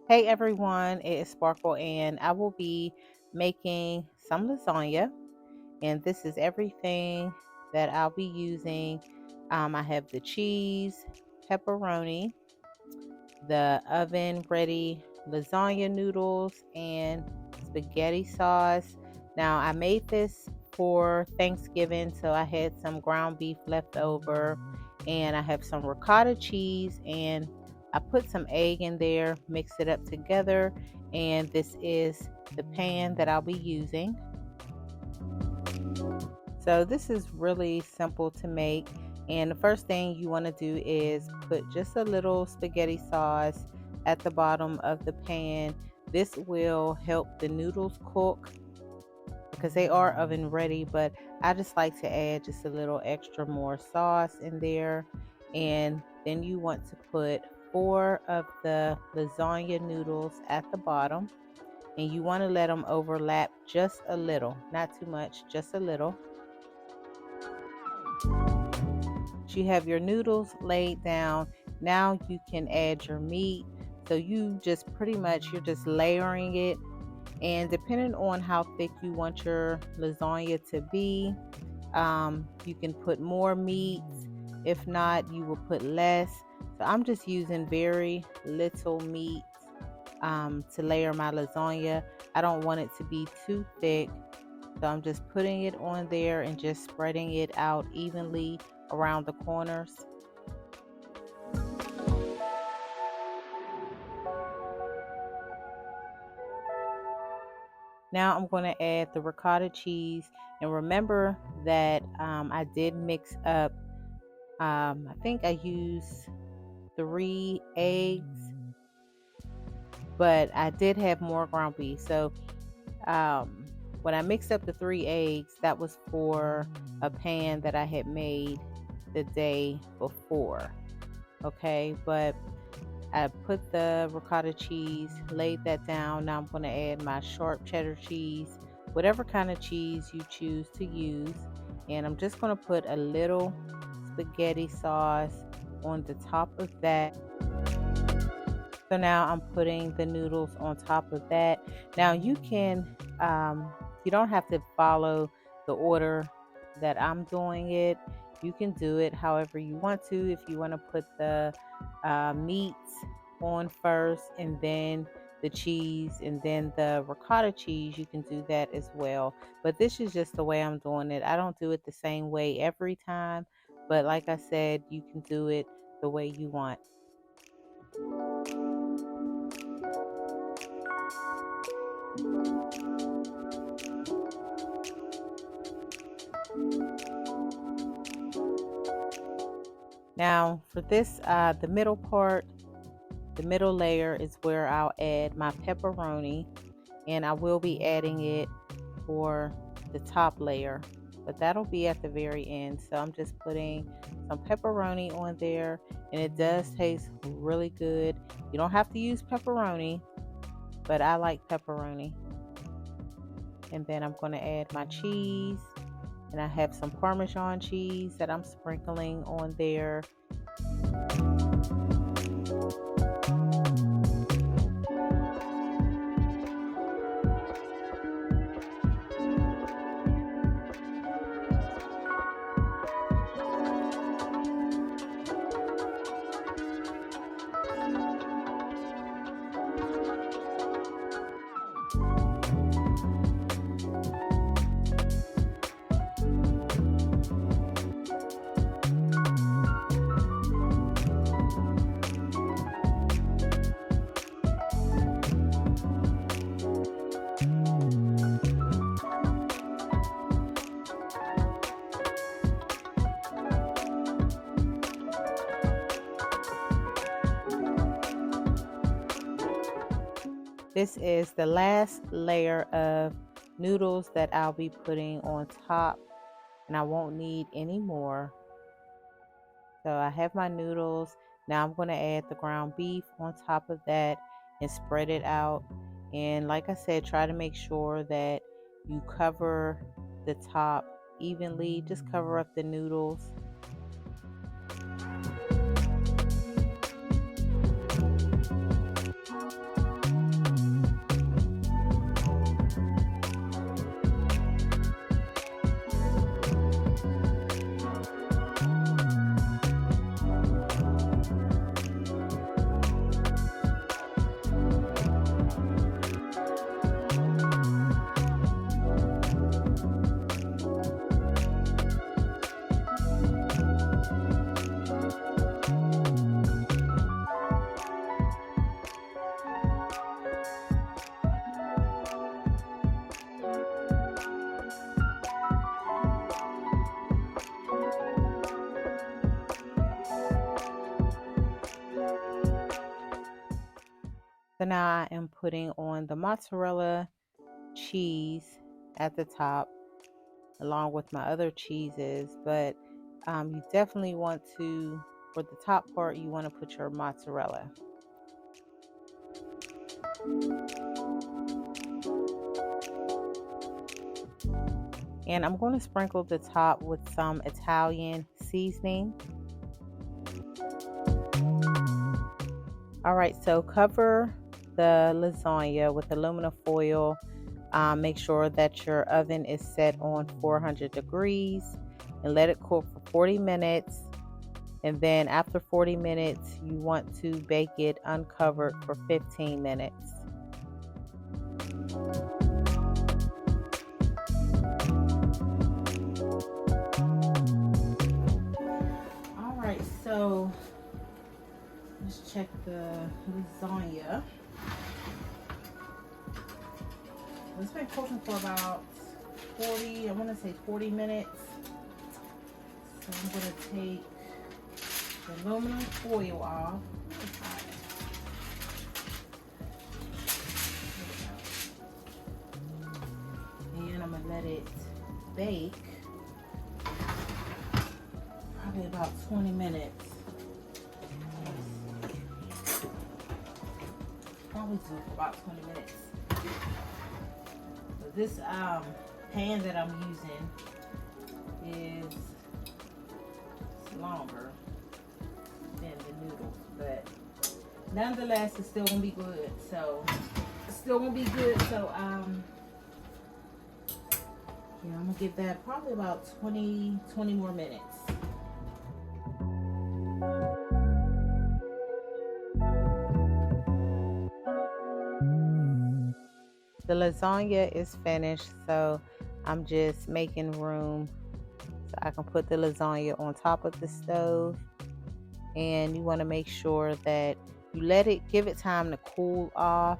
Hey everyone, it is Sparkle and I will be making some lasagna, and this is everything that I'll be using. I have the cheese, pepperoni, the oven ready lasagna noodles, and spaghetti sauce. Now I made this for Thanksgiving, so I had some ground beef left over, and I have some ricotta cheese, and I put some egg in there, mix it up together, and this is the pan that I'll be using. So this is really simple to make. And the first thing you want to do is put just a little spaghetti sauce at the bottom of the pan. This will help the noodles cook because they are oven ready, but I just like to add just a little extra more sauce in there. And then you want to put 4 of the lasagna noodles at the bottom, and you want to let them overlap just a little, not too much, just a little. You have your noodles laid down. Now you can add your meat. So you just pretty much, you're just layering it. And depending on how thick you want your lasagna to be, you can put more meat. If not, you will put less. So I'm just using very little meat to layer my lasagna. I don't want it to be too thick. So I'm just putting it on there and just spreading it out evenly around the corners. Now I'm going to add the ricotta cheese, and remember that I did mix up, I think I used 3 eggs, but I did have more ground beef. So when I mixed up the 3 eggs, that was for a pan that I had made the day before. Okay, but I put the ricotta cheese, laid that down. Now I'm going to add my sharp cheddar cheese, whatever kind of cheese you choose to use. And I'm just going to put a little spaghetti sauce on the top of that. So now I'm putting the noodles on top of that. Now you don't have to follow the order that I'm doing it. You can do it however you want to. If you want to put the meats on first and then the cheese and then the ricotta cheese, you can do that as well. But this is just the way I'm doing it. I don't do it the same way every time, but like I said, you can do it the way you want. Now for this, the middle part, the middle layer is where I'll add my pepperoni, and I will be adding it for the top layer, but that'll be at the very end. So I'm just putting some pepperoni on there, and it does taste really good. You don't have to use pepperoni, but I like pepperoni. And then I'm going to add my cheese, and I have some Parmesan cheese that I'm sprinkling on there. This is the last layer of noodles that I'll be putting on top, and I won't need any more. So I have my noodles. Now I'm going to add the ground beef on top of that and spread it out. And like I said, try to make sure that you cover the top evenly. Just cover up the noodles. So now I am putting on the mozzarella cheese at the top along with my other cheeses, but you definitely want to, for the top part, you want to put your mozzarella. And I'm going to sprinkle the top with some Italian seasoning. All right, so cover the lasagna with aluminum foil. Make sure that your oven is set on 400 degrees and let it cook for 40 minutes. And then after 40 minutes, you want to bake it uncovered for 15 minutes. All right, so let's check the lasagna. It's been cooking for about 40, I want to say 40 minutes. So I'm going to take the aluminum foil off. And I'm going to let it bake probably about 20 minutes. Probably took about 20 minutes. So this pan that I'm using is longer than the noodles, but nonetheless it's still gonna be good. So yeah, I'm gonna give that probably about 20 more minutes. The lasagna is finished, so I'm just making room so I can put the lasagna on top of the stove. And you want to make sure that you give it time to cool off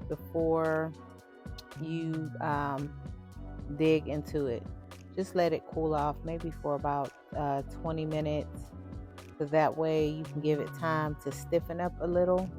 before you dig into it. Just let it cool off maybe for about 20 minutes, so that way you can give it time to stiffen up a little